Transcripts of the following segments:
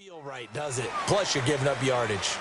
Feel right, does it? Plus, you're giving up yardage.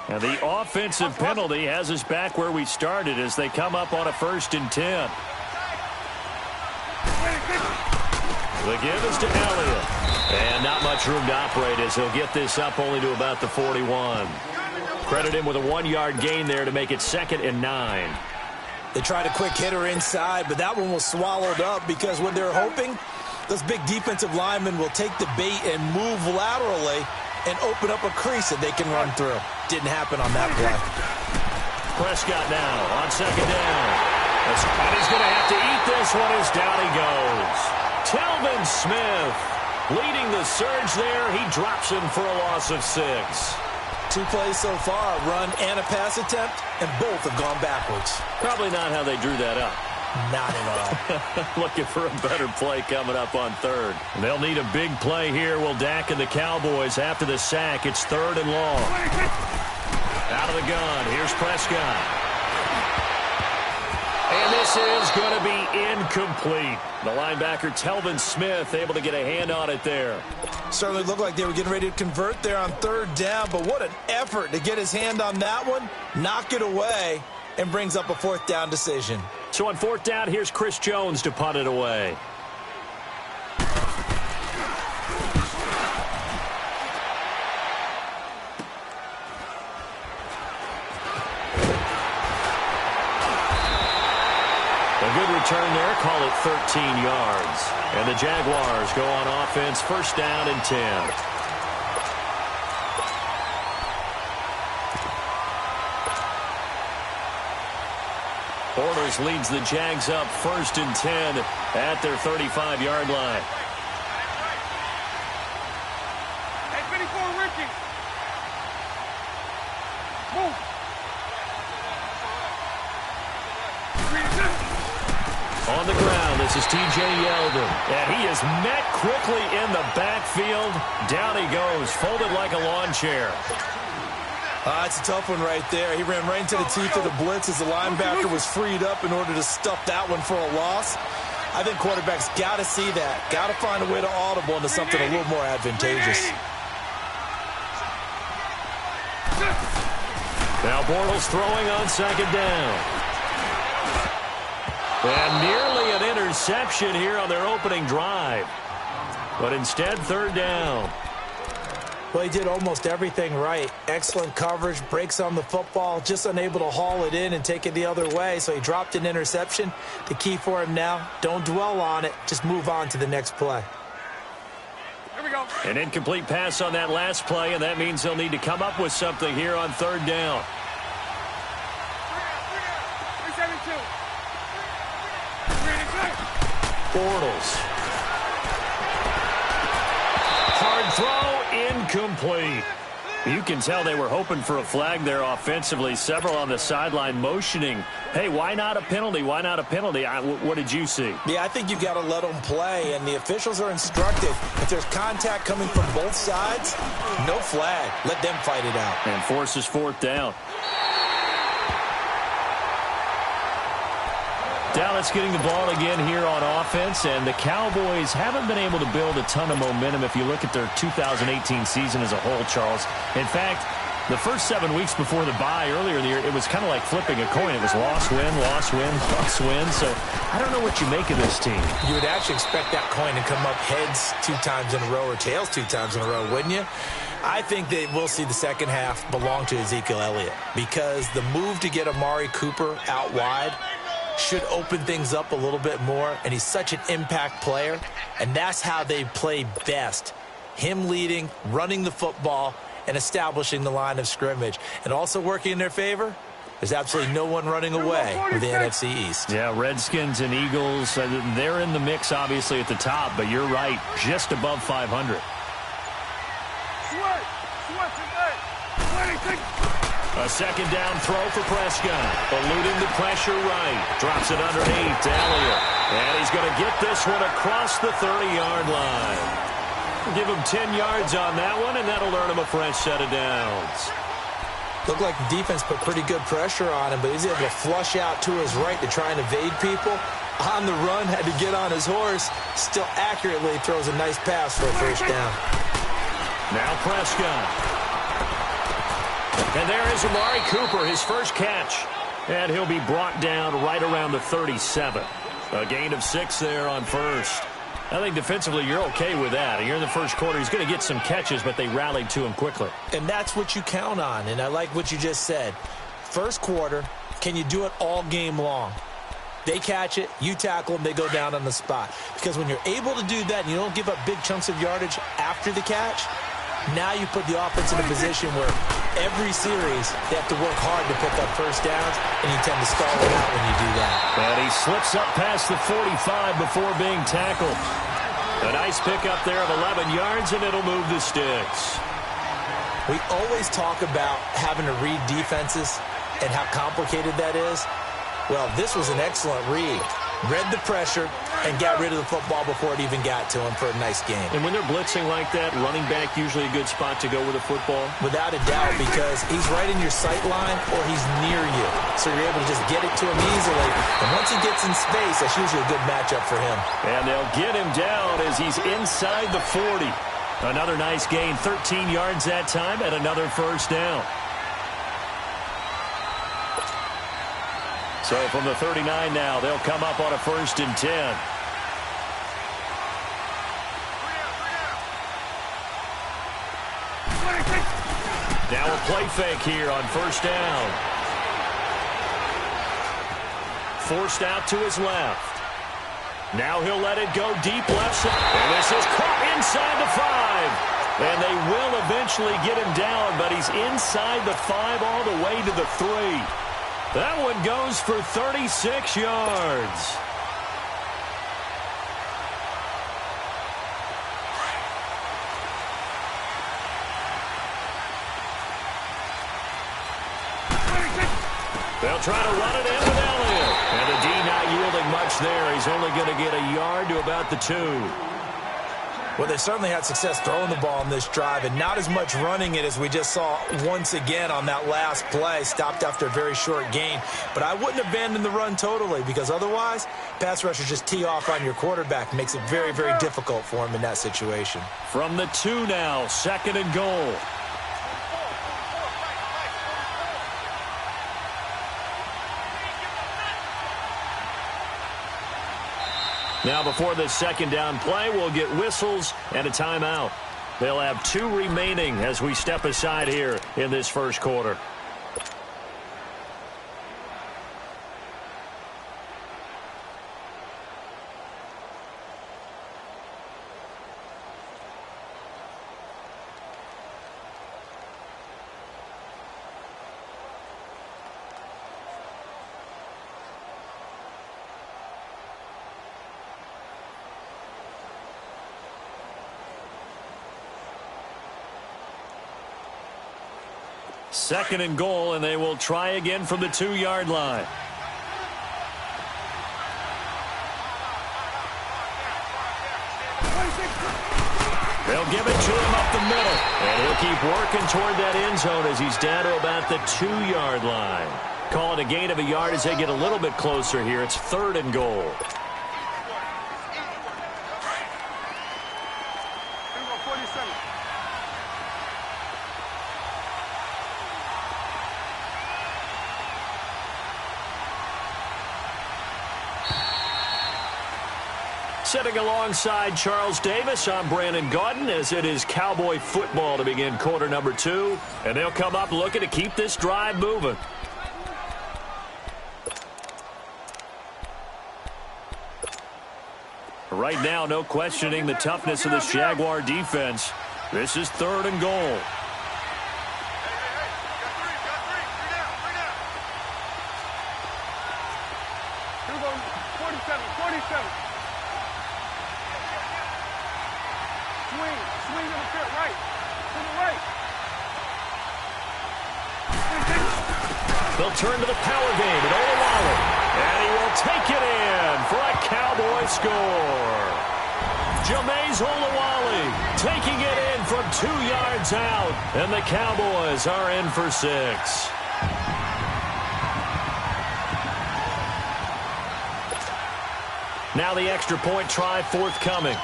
And the offensive penalty has us back where we started as they come up on a 1st and 10. The give is to Elliott. And not much room to operate as he'll get this up only to about the 41. Credit him with a 1-yard gain there to make it 2nd and 9. They tried a quick hitter inside, but that one was swallowed up because what they're hoping, those big defensive linemen will take the bait and move laterally and open up a crease that they can run through. Didn't happen on that play. Prescott now on 2nd down. And he's going to have to eat this one as down he goes. Telvin Smith leading the surge there. He drops him for a loss of 6. 2 plays so far, a run and a pass attempt, and both have gone backwards. Probably not how they drew that up. Not at all. Looking for a better play coming up on 3rd. They'll need a big play here. Will Dak and the Cowboys after the sack. It's 3rd and long. Out of the gun. Here's Prescott. And this is going to be incomplete. The linebacker, Telvin Smith, able to get a hand on it there. Certainly looked like they were getting ready to convert there on 3rd down, but what an effort to get his hand on that one, knock it away, and brings up a 4th down decision. So on 4th down, here's Chris Jones to punt it away. A good return there, call it 13 yards. And the Jaguars go on offense, 1st down and 10. Bortles leads the Jags up 1st and 10 at their 35-yard line. Hey, 54, Ricky. Move. On the ground, this is T.J. Yeldon. And he is met quickly in the backfield. Down he goes, folded like a lawn chair. It's a tough one right there. He ran right into the teeth of the blitz as the linebacker was freed up in order to stuff that one for a loss. I think quarterbacks got to see that. Got to find a way to audible into something a little more advantageous. Now Bortles throwing on 2nd down. And nearly an interception here on their opening drive. But instead, 3rd down. Well, he did almost everything right. Excellent coverage, breaks on the football, just unable to haul it in and take it the other way. So he dropped an interception. The key for him now, don't dwell on it. Just move on to the next play. Here we go. An incomplete pass on that last play, and that means they'll need to come up with something here on 3rd down. 372. Bortles. Hard throw, incomplete. You can tell they were hoping for a flag there offensively. Several on the sideline motioning, hey, why not a penalty? Why not a penalty? What did you see? Yeah, I think you've got to let them play, and the officials are instructed. If there's contact coming from both sides, no flag. Let them fight it out. And forces 4th down. Dallas getting the ball again here on offense, and the Cowboys haven't been able to build a ton of momentum if you look at their 2018 season as a whole, Charles. In fact, The first 7 weeks before the bye earlier in the year, it was kind of like flipping a coin. It was loss, win, loss, win, loss, win. So I don't know what you make of this team. You would actually expect that coin to come up heads 2 times in a row or tails 2 times in a row, wouldn't you? I think that we'll see the second half belong to Ezekiel Elliott because the move to get Amari Cooper out wide should open things up a little bit more, and he's such an impact player, and that's how they play best. Him leading, running the football, and establishing the line of scrimmage. And also working in their favor, there's absolutely no one running away with the NFC East. Yeah, Redskins and Eagles, they're in the mix, obviously, at the top, but you're right, just above 500. A second down throw for Prescott. Eluding the pressure right. Drops it underneath to Elliott. And he's going to get this one across the 30-yard line. Give him 10 yards on that one, and that'll earn him a fresh set of downs. Looked like the defense put pretty good pressure on him, but he's able to flush out to his right to try and evade people. On the run, had to get on his horse. Still accurately throws a nice pass for a first down. Now Prescott. And there is Amari Cooper, his first catch. And he'll be brought down right around the 37. A gain of 6 there on first. I think defensively you're okay with that. You're in the first quarter. He's going to get some catches, but they rallied to him quickly. And that's what you count on, and I like what you just said. First quarter, can you do it all game long? They catch it, you tackle them, they go down on the spot. Because when you're able to do that and you don't give up big chunks of yardage after the catch, now you put the offense in a position where every series they have to work hard to pick up first downs, and you tend to stall it out when you do that. And he slips up past the 45 before being tackled. A nice pickup there of 11 yards, and it'll move the sticks. We always talk about having to read defenses and how complicated that is. Well, this was an excellent read. Read the pressure and got rid of the football before it even got to him for a nice game. And when they're blitzing like that, running back usually a good spot to go with a football? Without a doubt, because he's right in your sight line or he's near you. So you're able to just get it to him easily. And once he gets in space, that's usually a good matchup for him. And they'll get him down as he's inside the 40. Another nice gain, 13 yards that time, and another first down. So from the 39 now, they'll come up on a 1st and 10. Now a play fake here on 1st down. Forced out to his left. Now he'll let it go deep left side. And this is caught inside the 5. And they will eventually get him down, but he's inside the 5 all the way to the 3. That one goes for 36 yards. They'll try to run it in with Elliott. And the D not yielding much there. He's only going to get a yard to about the 2. Well, they certainly had success throwing the ball in this drive and not as much running it as we just saw once again on that last play. Stopped after a very short gain. But I wouldn't abandon the run totally because otherwise, pass rushers just tee off on your quarterback. Makes it very, very difficult for him in that situation. From the 2 now, 2nd and goal. Now before this 2nd down play, we'll get whistles and a timeout. They'll have 2 remaining as we step aside here in this first quarter. Second and goal, and they will try again from the 2-yard line. They'll give it to him up the middle. And he'll keep working toward that end zone as he's down to about the 2-yard line. Call it a gain of a yard as they get a little bit closer here. It's 3rd and goal. Sitting alongside Charles Davis, I'm Brandon Gaudin, as it is Cowboy football to begin quarter number 2. And they'll come up looking to keep this drive moving. Right now, no questioning the toughness of this Jaguar defense. This is 3rd and goal. Swing to the fit, right. To the right. They'll turn to the power game at Olawale. And he will take it in for a Cowboy score. Jameis Olawale taking it in from 2 yards out. And the Cowboys are in for 6. Now the extra point try forthcoming.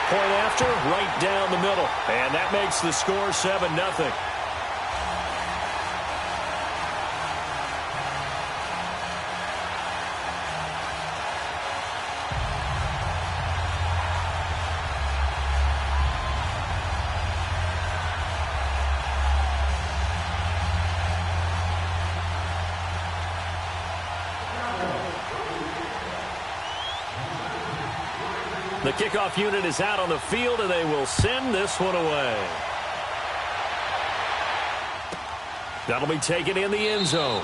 Point after, right down the middle. And that makes the score 7-0. The kickoff unit is out on the field, and they will send this one away. That'll be taken in the end zone.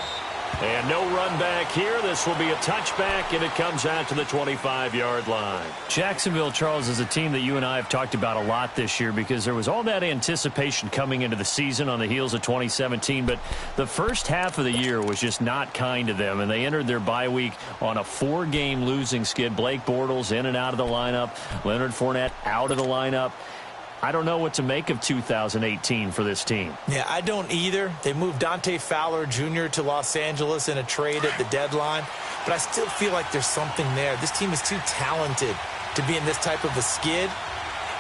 And no run back here. This will be a touchback, and it comes out to the 25-yard line. Jacksonville, Charles, is a team that you and I have talked about a lot this year because there was all that anticipation coming into the season on the heels of 2017, but the first half of the year was just not kind to them, and they entered their bye week on a 4-game losing skid. Blake Bortles in and out of the lineup. Leonard Fournette out of the lineup. I don't know what to make of 2018 for this team. Yeah, I don't either. They moved Dante Fowler Jr. to Los Angeles in a trade at the deadline, but I still feel like there's something there. This team is too talented to be in this type of a skid.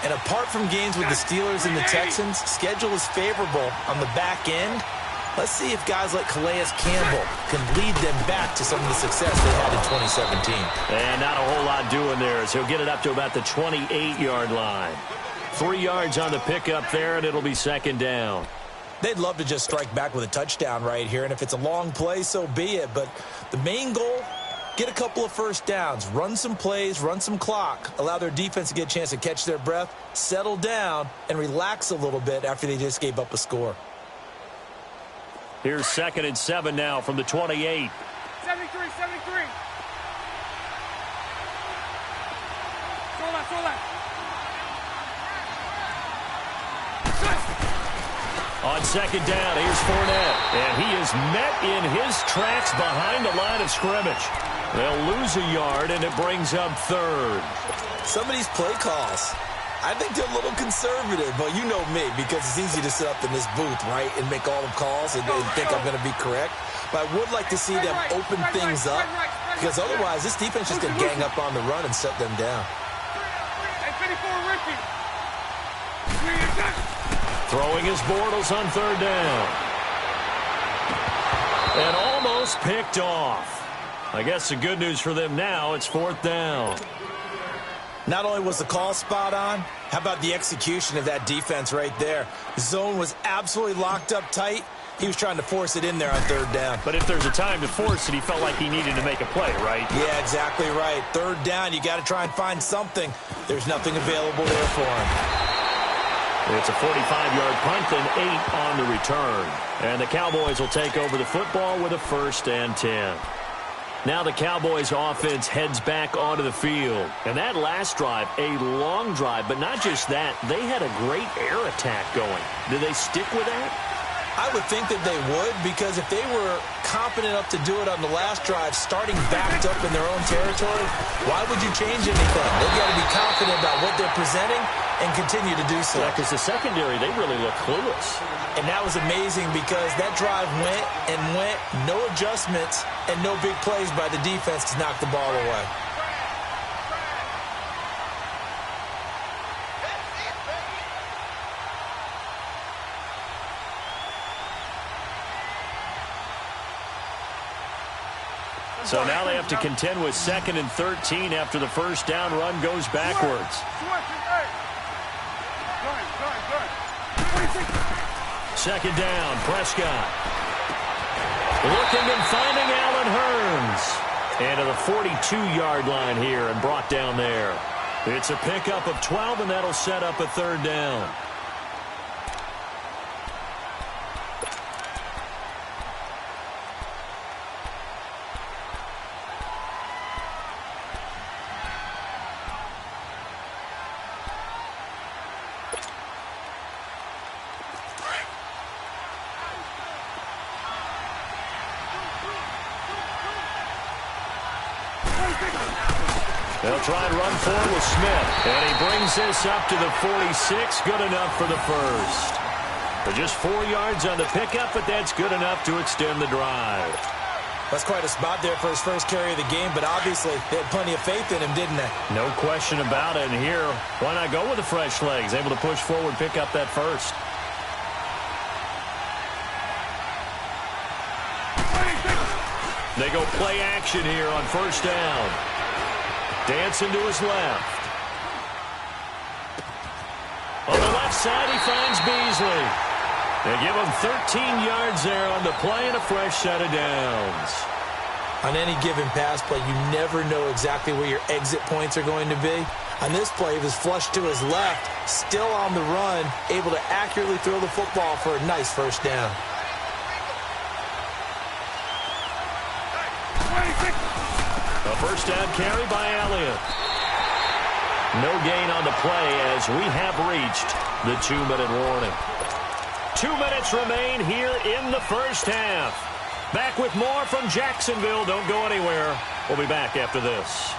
And apart from games with the Steelers and the Texans, schedule is favorable on the back end. Let's see if guys like Calais Campbell can lead them back to some of the success they had in 2017. And not a whole lot doing there as he'll get it up to about the 28-yard line. 3 yards on the pickup there, and it'll be 2nd down. They'd love to just strike back with a touchdown right here, and if it's a long play, so be it. But the main goal, get a couple of first downs, run some plays, run some clock, allow their defense to get a chance to catch their breath, settle down, and relax a little bit after they just gave up a score. Here's 2nd and 7 now from the 28. 73. Sola. On 2nd down, here's Fournette. And he is met in his tracks behind the line of scrimmage. They'll lose a yard, and it brings up 3rd. Some of these play calls, I think they're a little conservative, but you know me, because it's easy to sit up in this booth, right, and make all the calls and think I'm going to be correct. But I would like to see them open things up, because otherwise this defense is going to gang up on the run and shut them down. Throwing his Bortles on 3rd down. And almost picked off. I guess the good news for them now, it's 4th down. Not only was the call spot on, how about the execution of that defense right there? The zone was absolutely locked up tight. He was trying to force it in there on 3rd down. But if there's a time to force it, he felt like he needed to make a play, right? Yeah, exactly right. 3rd down, you got to try and find something. There's nothing available there for him. It's a 45-yard punt and 8 on the return. And the Cowboys will take over the football with a 1st and 10. Now the Cowboys offense heads back onto the field. And that last drive, a long drive, but not just that. They had a great air attack going. Do they stick with that? I would think that they would, because if they were confident enough to do it on the last drive, starting backed up in their own territory, why would you change anything? They've got to be confident about what they're presenting and continue to do so. Yeah, because the secondary, they really look clueless. And that was amazing because that drive went, no adjustments, and no big plays by the defense to knock the ball away. So now they have to contend with 2nd and 13 after the first down run goes backwards. Second down, Prescott. Looking and finding Allen Hurns. And to the 42-yard line here and brought down there. It's a pickup of 12, and that'll set up a 3rd down. They'll try and run forward with Smith. And he brings this up to the 46. Good enough for the first. But just 4 yards on the pickup, but that's good enough to extend the drive. That's quite a spot there for his first carry of the game, but obviously they had plenty of faith in him, didn't they? No question about it. And here, why not go with the fresh legs? Able to push forward, pick up that first. They go play action here on first down. Dancing to his left. On the left side, he finds Beasley. They give him 13 yards there on the play and a fresh set of downs. On any given pass play, you never know exactly where your exit points are going to be. On this play, he was flushed to his left, still on the run, able to accurately throw the football for a nice first down. A first down carry by Elliott. No gain on the play as we have reached the 2-minute warning. 2 minutes remain here in the first half. Back with more from Jacksonville. Don't go anywhere. We'll be back after this.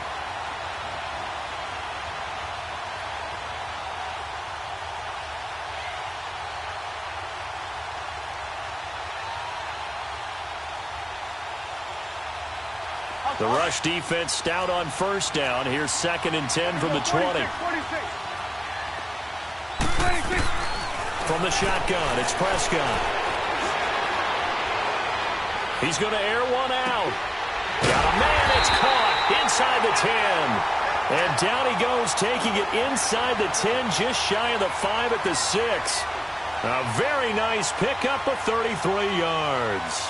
The rush defense stout on first down. Here's 2nd and 10 from the 20. From the shotgun, it's Prescott. He's going to air one out. Got a man, it's caught inside the 10. And down he goes, taking it inside the 10, just shy of the 5 at the 6. A very nice pickup of 33 yards.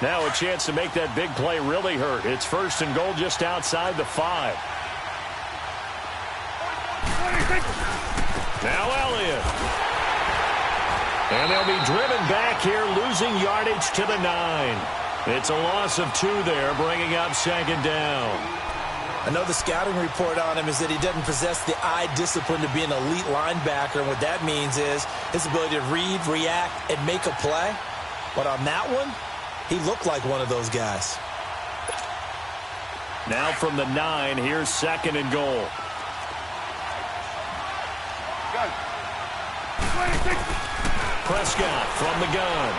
Now a chance to make that big play really hurt. It's 1st and goal just outside the 5. Now Elliott. And they'll be driven back here, losing yardage to the 9. It's a loss of 2 there, bringing up 2nd down. I know the scouting report on him is that he doesn't possess the eye discipline to be an elite linebacker. And what that means is his ability to read, react, and make a play. But on that one, he looked like one of those guys. Now from the 9, here's 2nd and goal. Prescott from the gun.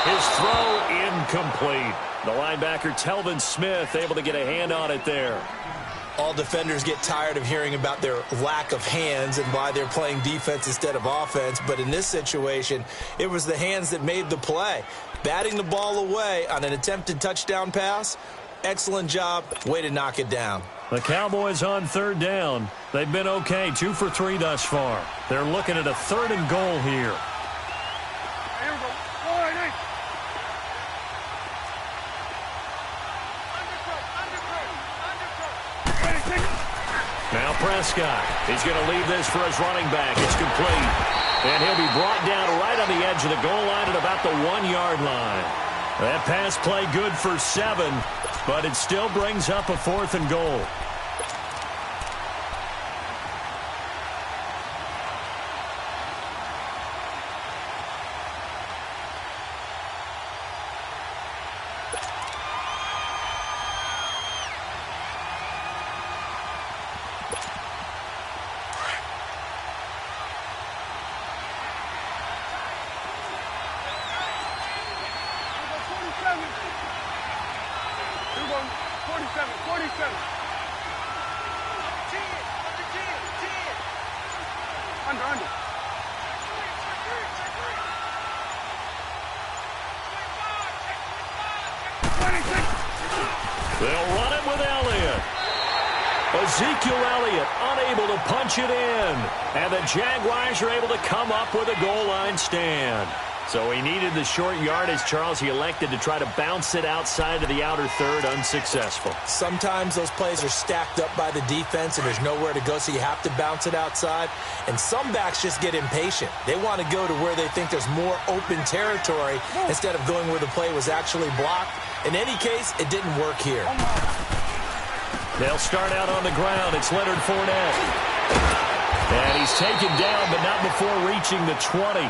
His throw incomplete. The linebacker, Telvin Smith, able to get a hand on it there. All defenders get tired of hearing about their lack of hands and why they're playing defense instead of offense. But in this situation, it was the hands that made the play. Batting the ball away on an attempted touchdown pass, excellent job. Way to knock it down. The Cowboys on 3rd down. They've been okay, 2 for 3 thus far. They're looking at a 3rd and goal here. Now Prescott. He's going to leave this for his running back. It's complete. And he'll be brought down right on the edge of the goal line at about the 1-yard line. That pass play good for 7, but it still brings up a 4th and goal. Under. They'll run it with Elliott. Ezekiel Elliott unable to punch it in. And the Jaguars are able to come up with a goal line stand. So he needed the short yardage, Charles. He elected to try to bounce it outside of the outer third, unsuccessful. Sometimes those plays are stacked up by the defense and there's nowhere to go, so you have to bounce it outside. And some backs just get impatient. They want to go to where they think there's more open territory instead of going where the play was actually blocked. In any case, it didn't work here. They'll start out on the ground. It's Leonard Fournette. And he's taken down, but not before reaching the 20.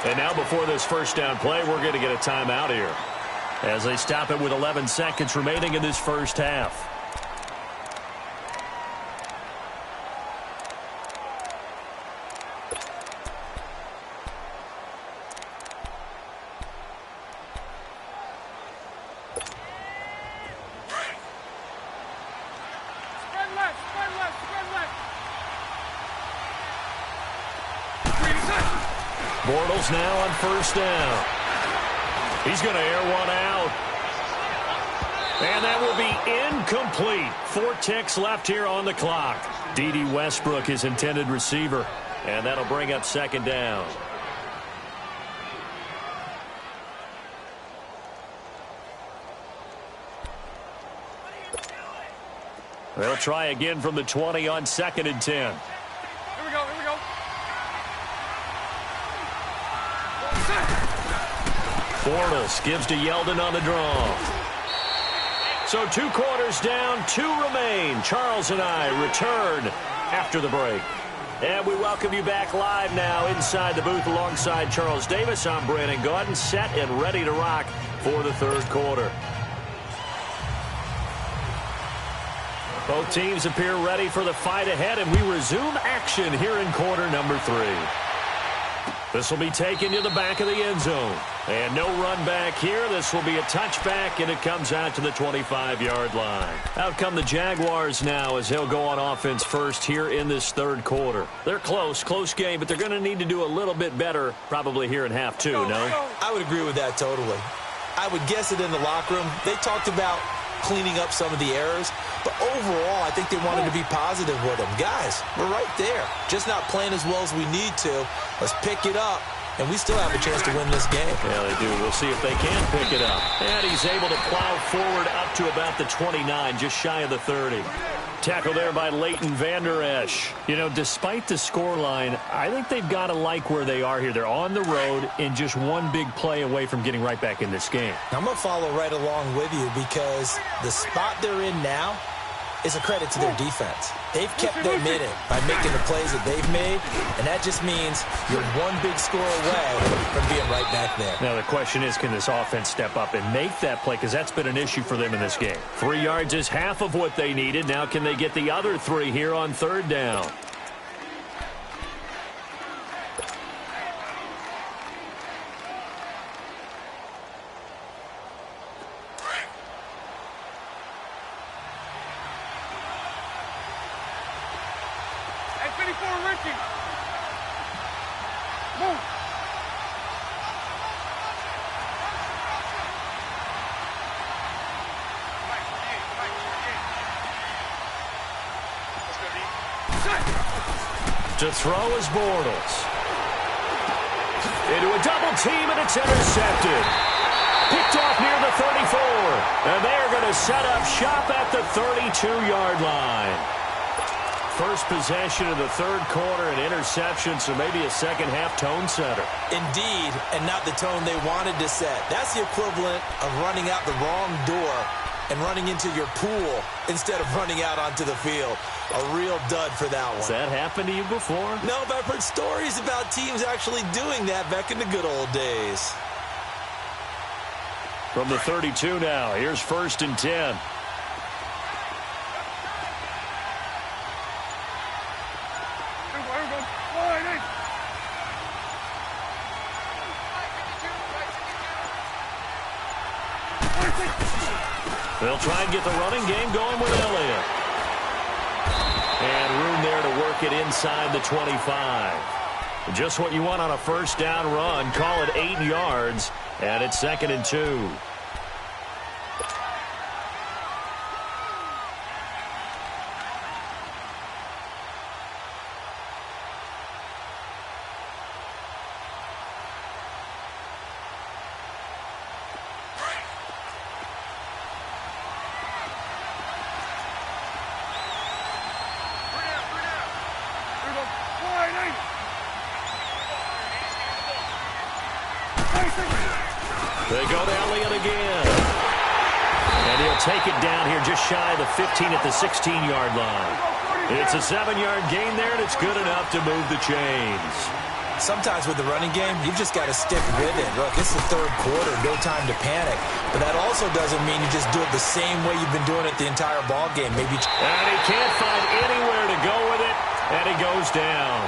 And now before this first down play, we're going to get a timeout here as they stop it with 11 seconds remaining in this first half. Bortles now on first down. He's going to air one out. And that will be incomplete. 4 ticks left here on the clock. D.D. Westbrook, his intended receiver. And that'll bring up second down. They'll try again from the 20 on 2nd and 10. Here we go. Bortles gives to Yeldon on the draw. So 2 quarters down, 2 remain. Charles and I return after the break. And we welcome you back live now inside the booth alongside Charles Davis. I'm Brandon Gaudin, set and ready to rock for the third quarter. Both teams appear ready for the fight ahead, and we resume action here in quarter number 3. This will be taken to the back of the end zone. And no run back here. This will be a touchback, and it comes out to the 25-yard line. Out come the Jaguars now as they'll go on offense first here in this third quarter. They're close game, but they're going to need to do a little bit better probably here in half 2, no? I would agree with that totally. I would guess it in the locker room. They talked about cleaning up some of the errors, but overall, I think they wanted to be positive with them. Guys, we're right there. Just not playing as well as we need to. Let's pick it up, and we still have a chance to win this game. Yeah, they do. We'll see if they can pick it up. And he's able to plow forward up to about the 29, just shy of the 30. Tackle there by Leighton Vander Esch. You know, despite the scoreline, I think they've got to like where they are here. They're on the road and just one big play away from getting right back in this game. I'm going to follow right along with you because the spot they're in now is a credit to their defense. They've kept them in it by making the plays that they've made, and that just means you're one big score away from being right back there. Now the question is, can this offense step up and make that play? Because that's been an issue for them in this game. 3 yards is half of what they needed. Now can they get the other 3 here on third down? To throw is Bortles. Into a double team, and it's intercepted. Picked off near the 34. And they're going to set up shop at the 32-yard line. First possession of the third quarter, an interception, so maybe a second-half tone setter. Indeed, and not the tone they wanted to set. That's the equivalent of running out the wrong door and running into your pool instead of running out onto the field. A real dud for that one. Has that happened to you before? No, but I've heard stories about teams actually doing that back in the good old days. From the 32 now, here's 1st and 10. They'll try and get the running game going with Elliott. And room there to work it inside the 25. Just what you want on a first down run. Call it 8 yards, and it's 2nd and 2. They go to Elliott again. And he'll take it down here just shy of the 15 at the 16-yard line. It's a 7-yard gain there, and it's good enough to move the chains. Sometimes with the running game, you've just got to stick with it. Look, it's the third quarter, no time to panic. But that also doesn't mean you just do it the same way you've been doing it the entire ball game. Maybe. And he can't find anywhere to go with it, and he goes down.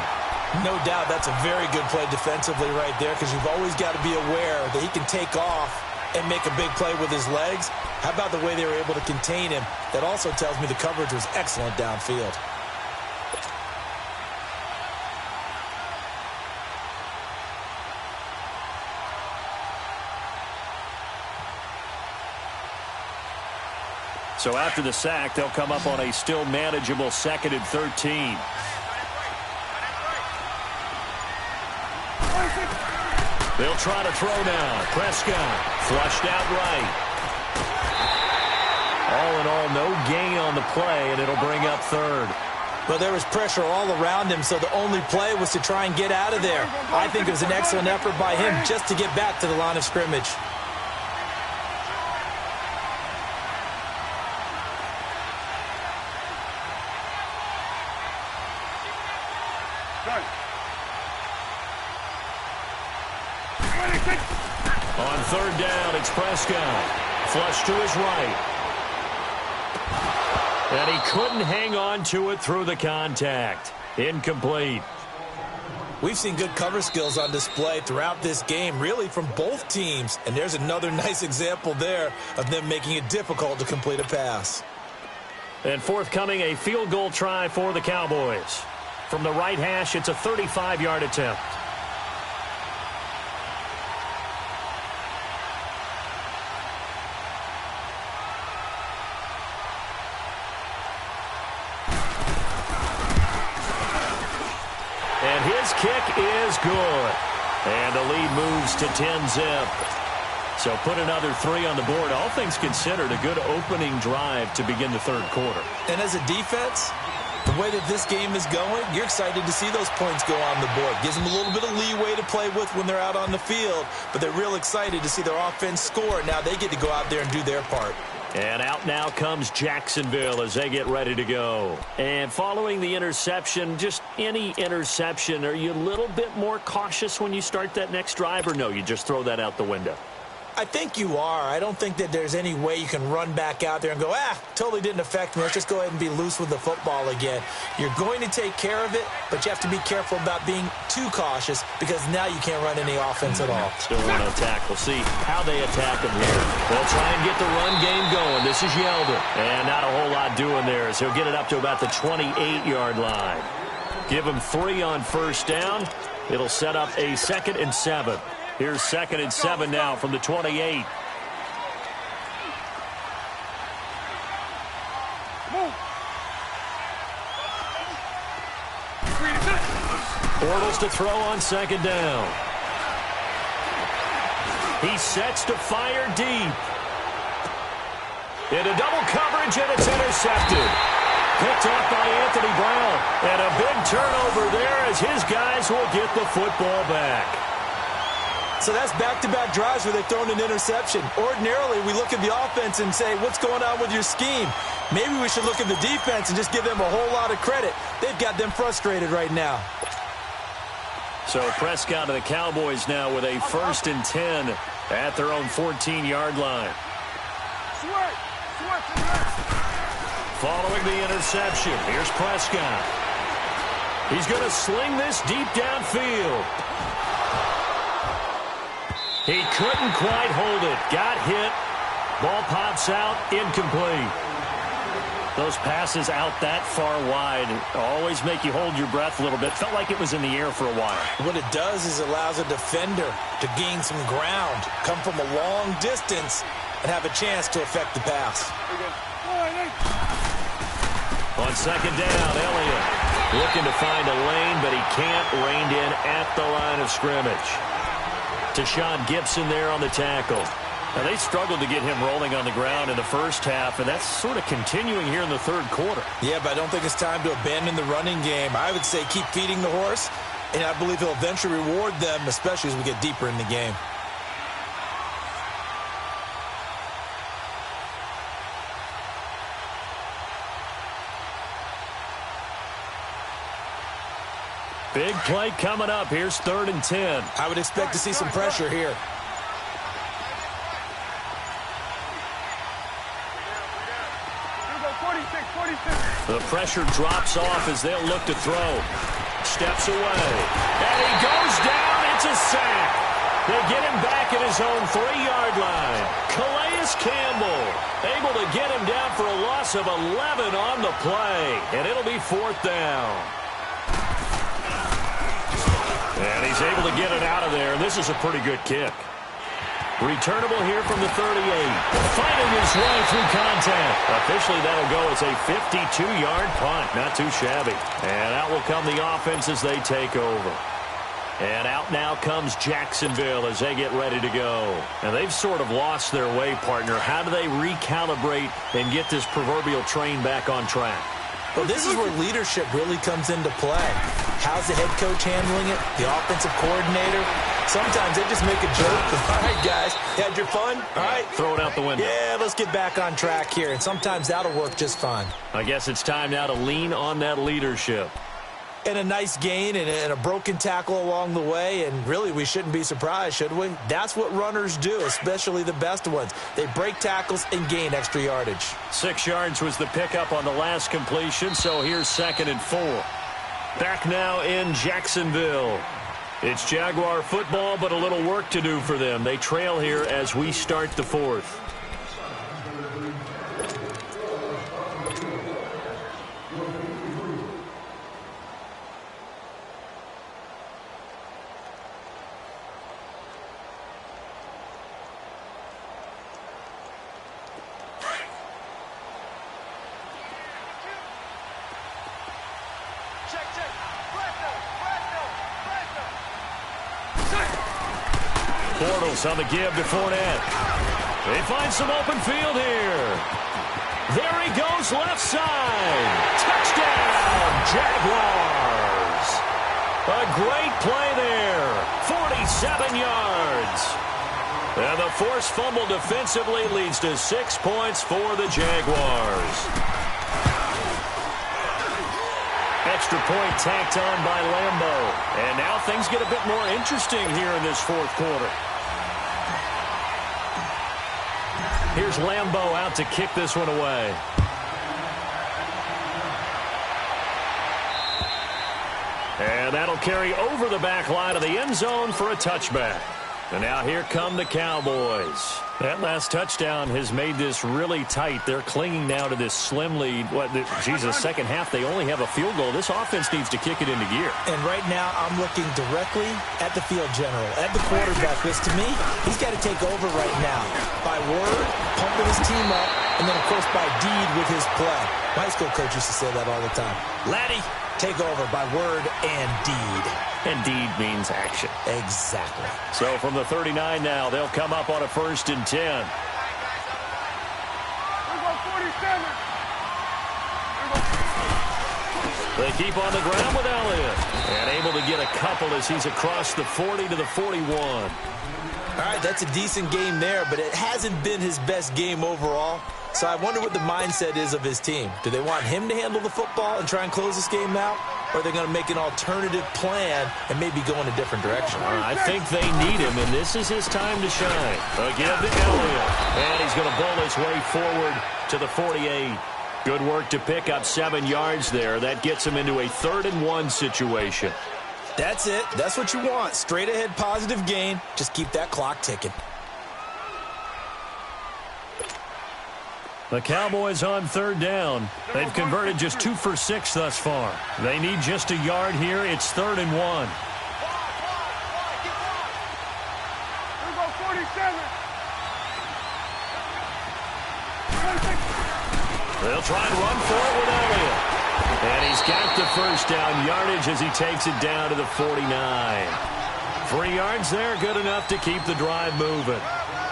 No doubt that's a very good play defensively right there, because you've always got to be aware that he can take off and make a big play with his legs. How about the way they were able to contain him? That also tells me the coverage was excellent downfield. So after the sack, they'll come up on a still manageable 2nd and 13. They'll try to throw now. Prescott flushed out right. All in all, no gain on the play, and it'll bring up 3rd. Well, there was pressure all around him, so the only play was to try and get out of there. I think it was an excellent effort by him just to get back to the line of scrimmage. On 3rd down, it's Prescott. Flush to his right. And he couldn't hang on to it through the contact. Incomplete. We've seen good cover skills on display throughout this game, really from both teams. And there's another nice example there of them making it difficult to complete a pass. And forthcoming, a field goal try for the Cowboys. From the right hash, it's a 35-yard attempt. And his kick is good. And the lead moves to 10-zip. So put another 3 on the board. All things considered, a good opening drive to begin the 3rd quarter. And as a defense, the way that this game is going, you're excited to see those points go on the board. Gives them a little bit of leeway to play with when they're out on the field, but they're real excited to see their offense score. Now they get to go out there and do their part. And out now comes Jacksonville as they get ready to go. And following the interception, just any interception, are you a little bit more cautious when you start that next drive, or no, you just throw that out the window? I think you are. I don't think that there's any way you can run back out there and go, totally didn't affect me. Let's just go ahead and be loose with the football again. You're going to take care of it, but you have to be careful about being too cautious, because now you can't run any offense at all. Still want to attack. We'll see how they attack them here. They'll try and get the run game going. This is Yeldon. And not a whole lot doing there, so he'll get it up to about the 28-yard line. Give him 3 on first down. It'll set up a 2nd and 7. Here's 2nd and 7 now from the 28. Bortles to throw on 2nd down. He sets to fire deep. Into double coverage, and it's intercepted. Picked off by Anthony Brown. And a big turnover there as his guys will get the football back. So that's back-to-back drives where they've thrown an interception. Ordinarily, we look at the offense and say, what's going on with your scheme? Maybe we should look at the defense and just give them a whole lot of credit. They've got them frustrated right now. So Prescott and the Cowboys now with a 1st and 10 at their own 14-yard line. Following the interception, here's Prescott. He's going to sling this deep downfield. He couldn't quite hold it. Got hit. Ball pops out. Incomplete. Those passes out that far wide always make you hold your breath a little bit. Felt like it was in the air for a while. What it does is allows a defender to gain some ground, come from a long distance, and have a chance to affect the pass. On second down, Elliott looking to find a lane, but he can't. Reined in at the line of scrimmage. Tashawn Gibson there on the tackle. Now, they struggled to get him rolling on the ground in the first half, and that's sort of continuing here in the third quarter. Yeah, but I don't think it's time to abandon the running game. I would say keep feeding the horse, and I believe he'll eventually reward them, especially as we get deeper in the game. Big play coming up. Here's 3rd and 10. I would expect to see some pressure here. The pressure drops off as they'll look to throw. Steps away. And he goes down. It's a sack. They get him back at his own 3-yard line. Calais Campbell able to get him down for a loss of 11 on the play. And it'll be 4th down. And he's able to get it out of there. This is a pretty good kick. Returnable here from the 38. Fighting his way through contact. Officially, that'll go as a 52-yard punt. Not too shabby. And out will come the offense as they take over. And out now comes Jacksonville as they get ready to go. And they've sort of lost their way, partner. How do they recalibrate and get this proverbial train back on track? Well, this is where leadership really comes into play. How's the head coach handling it? The offensive coordinator? Sometimes they just make a joke. All right, guys, had your fun? All right. Throw it out the window. Yeah, let's get back on track here. And sometimes that'll work just fine. I guess it's time now to lean on that leadership. And a nice gain and a broken tackle along the way. And really, we shouldn't be surprised, should we? That's what runners do, especially the best ones. They break tackles and gain extra yardage. 6 yards was the pickup on the last completion, so here's 2nd and 4. Back now in Jacksonville. It's Jaguar football, but a little work to do for them. They trail here as we start the 4th. Bortles on the give to Fournette. They find some open field here. There he goes, left side. Touchdown, Jaguars. A great play there. 47 yards. And the forced fumble defensively leads to 6 points for the Jaguars. Extra point tacked on by Lambo. And now things get a bit more interesting here in this 4th quarter. Here's Lambo out to kick this one away. And that'll carry over the back line of the end zone for a touchback. And now here come the Cowboys. That last touchdown has made this really tight. They're clinging now to this slim lead. Second half, they only have a field goal. This offense needs to kick it into gear. And right now, I'm looking directly at the field general, at the quarterback, because to me, he's got to take over right now. By word, pumping his team up, and then, of course, by deed with his play. My high school coach used to say that all the time. Laddie, take over by word and deed. And deed means action. Exactly. So from the 39 now, they'll come up on a 1st and 10. They keep on the ground with Elliott. And able to get a couple as he's across the 40 to the 41. All right, that's a decent game there, but it hasn't been his best game overall. So I wonder what the mindset is of his team. Do they want him to handle the football and try and close this game out? Or are they going to make an alternative plan and maybe go in a different direction? I think they need him, and this is his time to shine. Again to Elliott. And he's going to bowl his way forward to the 48. Good work to pick up 7 yards there. That gets him into a 3rd and 1 situation. That's it. That's what you want. Straight ahead positive gain. Just keep that clock ticking. The Cowboys on third down. They've converted just 2 for 6 thus far. They need just a yard here. It's 3rd and 1. Here we go, 47. They'll try and run for it with Elliott. And he's got the first down yardage as he takes it down to the 49. 3 yards there, good enough to keep the drive moving.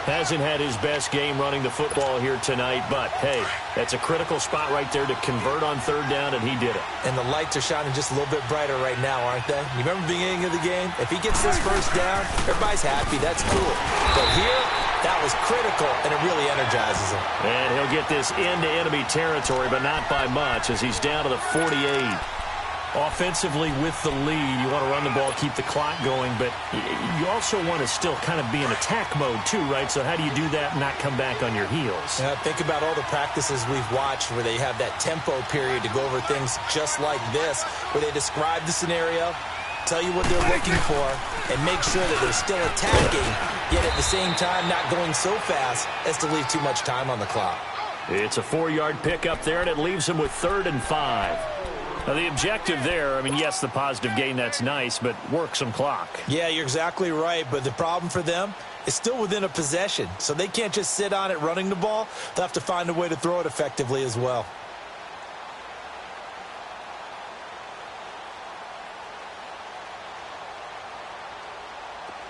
Hasn't had his best game running the football here tonight, but, hey, that's a critical spot right there to convert on 3rd down, and he did it. And the lights are shining just a little bit brighter right now, aren't they? You remember the beginning of the game? If he gets this first down, everybody's happy. That's cool. But here, that was critical, and it really energizes him. And he'll get this into enemy territory, but not by much, as he's down to the 48. Offensively with the lead, you want to run the ball, keep the clock going, but you also want to still kind of be in attack mode too, right? So how do you do that and not come back on your heels? Yeah, think about all the practices we've watched where they have that tempo period to go over things just like this, where they describe the scenario, tell you what they're looking for, and make sure that they're still attacking, yet at the same time not going so fast as to leave too much time on the clock. It's a 4-yard pickup there, and it leaves them with 3rd and 5. Now, the objective there, I mean, yes, the positive gain, that's nice, but work some clock. Yeah, you're exactly right, but the problem for them is still within a possession, so they can't just sit on it running the ball. They'll have to find a way to throw it effectively as well.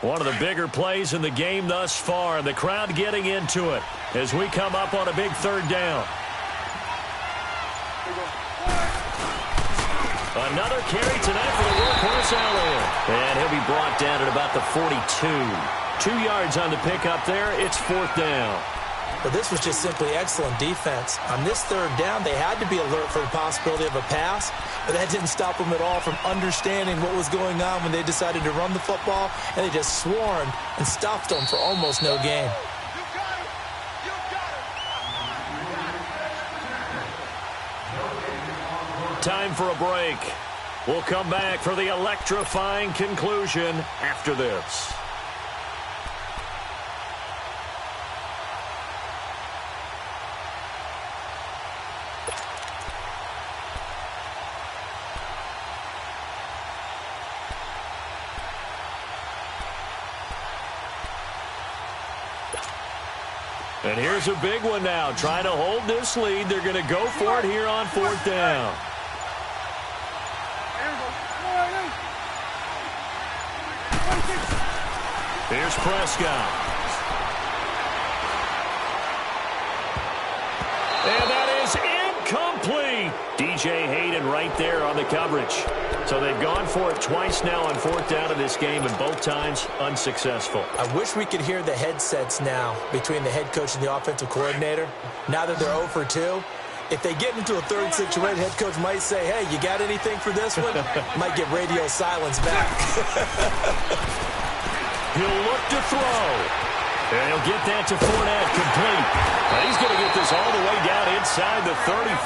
One of the bigger plays in the game thus far, and the crowd getting into it as we come up on a big 3rd down. Another carry tonight for the workhorse Elliott. And he'll be brought down at about the 42. 2 yards on the pickup there. It's 4th down. But this was just simply excellent defense. On this 3rd down, they had to be alert for the possibility of a pass, but that didn't stop them at all from understanding what was going on when they decided to run the football, and they just swarmed and stopped them for almost no gain. Time for a break. We'll come back for the electrifying conclusion after this. And here's a big one now. Trying to hold this lead. They're going to go for it here on 4th down. Here's Prescott. And that is incomplete. DJ Hayden right there on the coverage. So they've gone for it twice now on 4th down in this game, and both times unsuccessful. I wish we could hear the headsets now between the head coach and the offensive coordinator. Now that they're 0 for 2, if they get into a 3rd situation, head coach might say, hey, you got anything for this one? Might get radio silence back. He'll look to throw. And he'll get that to Fournette, complete. And he's going to get this all the way down inside the 35.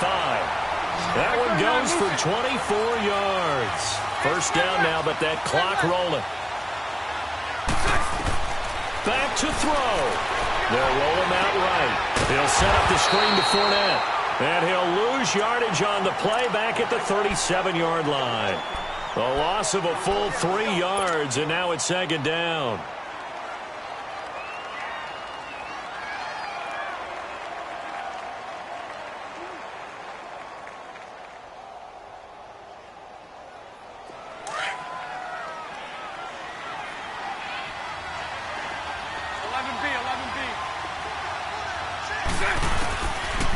That one goes for 24 yards. 1st down now, but that clock rolling. Back to throw. They'll roll him out right. He'll set up the screen to Fournette. And he'll lose yardage on the play back at the 37-yard line. A loss of a full 3 yards, and now it's 2nd down.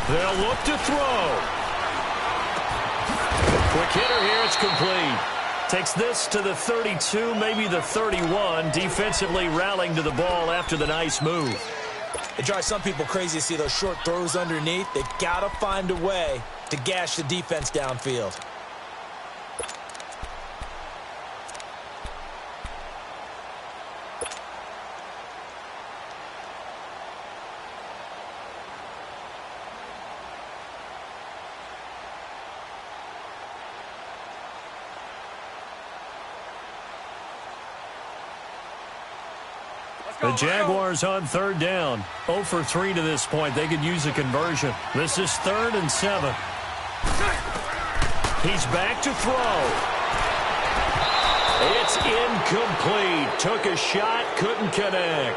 They'll look to throw. Quick hitter here, it's complete. Takes this to the 32, maybe the 31, defensively rallying to the ball after the nice move. It drives some people crazy to see those short throws underneath. They've got to find a way to gash the defense downfield. The Jaguars on third down. 0 for 3 to this point. They could use a conversion. This is 3rd and 7. He's back to throw. It's incomplete. Took a shot, couldn't connect.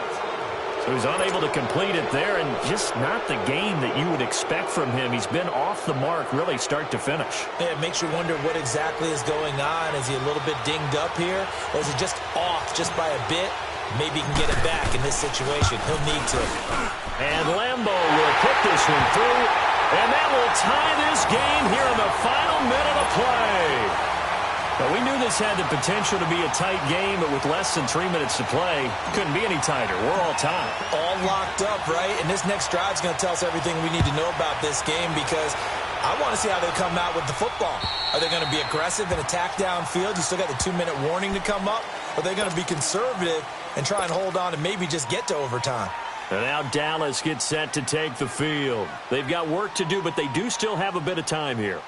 So he's unable to complete it there, and just not the game that you would expect from him. He's been off the mark really start to finish. Yeah, it makes you wonder what exactly is going on. Is he a little bit dinged up here, or is he just off just by a bit? Maybe he can get it back in this situation. He'll need to. And Lambeau will put this one through, and that will tie this game here in the final minute of play. But we knew this had the potential to be a tight game, but with less than 3 minutes to play, couldn't be any tighter. We're all tied. All locked up, right? And this next drive is going to tell us everything we need to know about this game, because I want to see how they come out with the football. Are they going to be aggressive and attack downfield? You still got the 2-minute warning to come up. Are they going to be conservative and try and hold on and maybe just get to overtime? And now Dallas gets set to take the field. They've got work to do, but they do still have a bit of time here.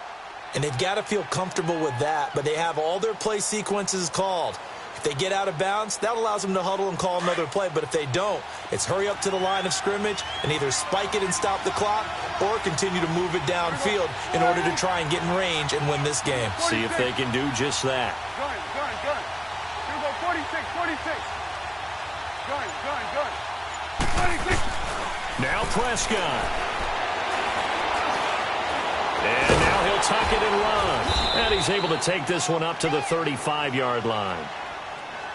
And they've got to feel comfortable with that, but they have all their play sequences called. If they get out of bounds, that allows them to huddle and call another play. But if they don't, it's hurry up to the line of scrimmage and either spike it and stop the clock or continue to move it downfield in order to try and get in range and win this game. See if they can do just that. Gun. Here we go, 46. Gun. 46. Now Prescott. And now he'll tuck it and run. And he's able to take this one up to the 35-yard line.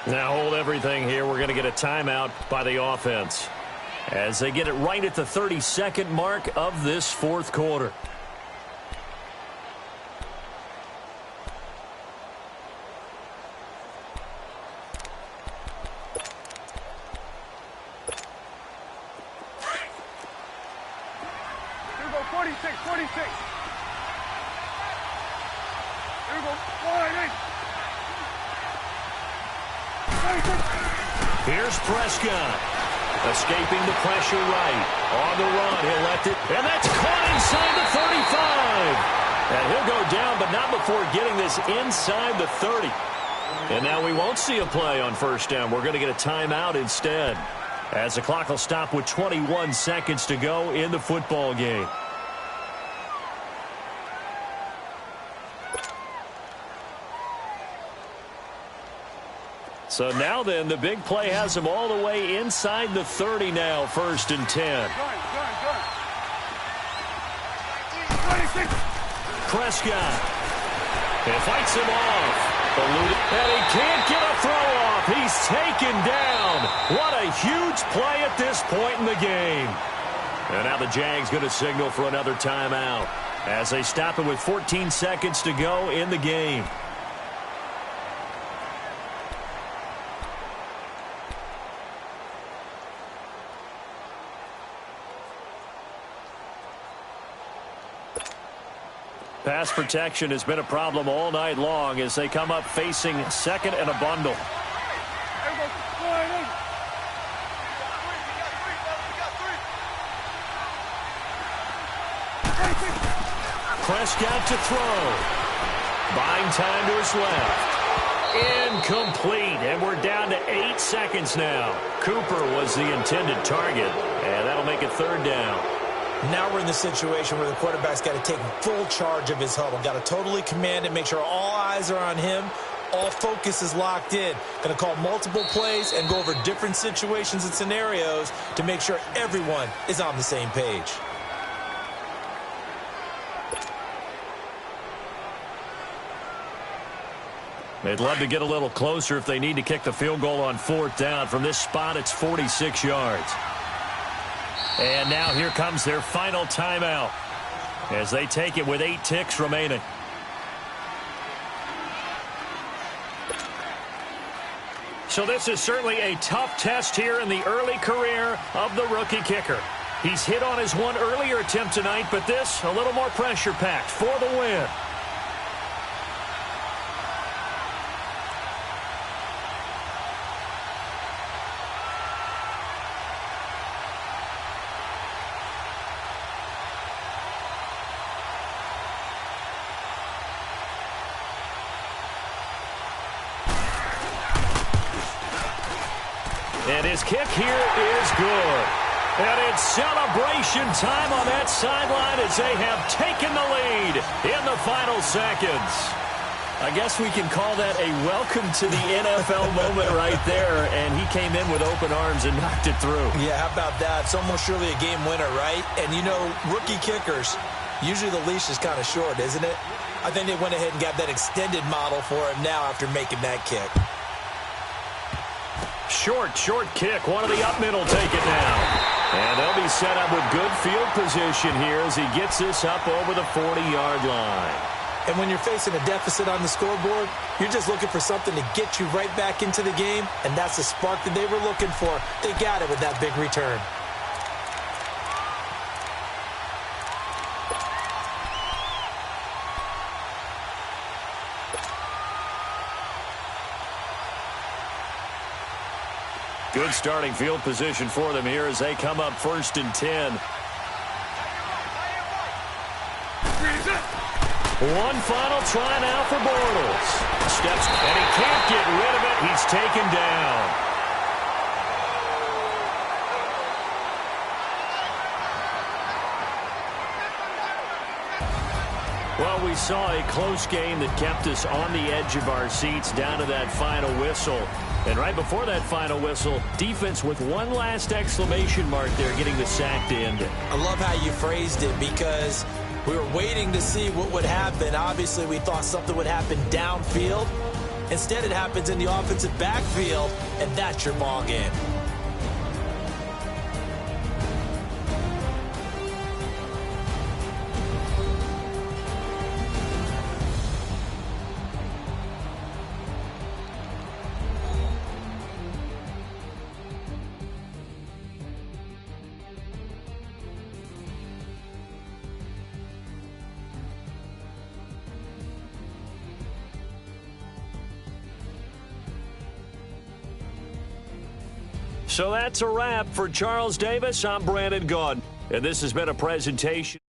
Now hold everything here. We're going to get a timeout by the offense as they get it right at the 32nd mark of this fourth quarter. Here we go, 46. Here we go, 46. Here's Prescott. Escaping the pressure right. On the run, he'll let it. And that's caught inside the 35. And he'll go down, but not before getting this inside the 30. And now we won't see a play on first down. We're going to get a timeout instead, as the clock will stop with 21 seconds to go in the football game. So now then, the big play has him all the way inside the 30 now, 1st and 10. Gun. 26. Prescott. He fights him off. And he can't get a throw off. He's taken down. What a huge play at this point in the game. And now the Jags going to signal for another timeout as they stop it with 14 seconds to go in the game. Pass protection has been a problem all night long as they come up facing second and a bundle. Here we go, 48. Prescott to throw. Buying time to his left. Incomplete, and we're down to 8 seconds now. Cooper was the intended target, and that'll make it 3rd down. Now we're in the situation where the quarterback's got to take full charge of his huddle. Got to totally command it, make sure all eyes are on him. All focus is locked in. Going to call multiple plays and go over different situations and scenarios to make sure everyone is on the same page. They'd love to get a little closer if they need to kick the field goal on 4th down. From this spot, it's 46 yards. And now here comes their final timeout as they take it with 8 ticks remaining. So this is certainly a tough test here in the early career of the rookie kicker. He's hit on his one earlier attempt tonight, but this a little more pressure-packed for the win. And his kick here is good. And it's celebration time on that sideline as they have taken the lead in the final seconds. I guess we can call that a welcome to the NFL moment right there, and he came in with open arms and knocked it through. Yeah, how about that? It's almost surely a game winner, right? And, you know, rookie kickers, usually the leash is kind of short, isn't it? I think they went ahead and got that extended model for him now after making that kick. Short kick. One of the up middle take it down. And they'll be set up with good field position here as he gets this up over the 40-yard line. And when you're facing a deficit on the scoreboard, you're just looking for something to get you right back into the game, and that's the spark that they were looking for. They got it with that big return. Good starting field position for them here as they come up 1st and 10. One final try now for Bortles. Steps, and he can't get rid of it. He's taken down. Well, we saw a close game that kept us on the edge of our seats down to that final whistle. And right before that final whistle, defense with one last exclamation mark there, getting the sack to end it. I love how you phrased it because we were waiting to see what would happen. Obviously, we thought something would happen downfield. Instead, it happens in the offensive backfield, and that's your ball game. So that's a wrap for Charles Davis. I'm Brandon Gaudin, and this has been a presentation.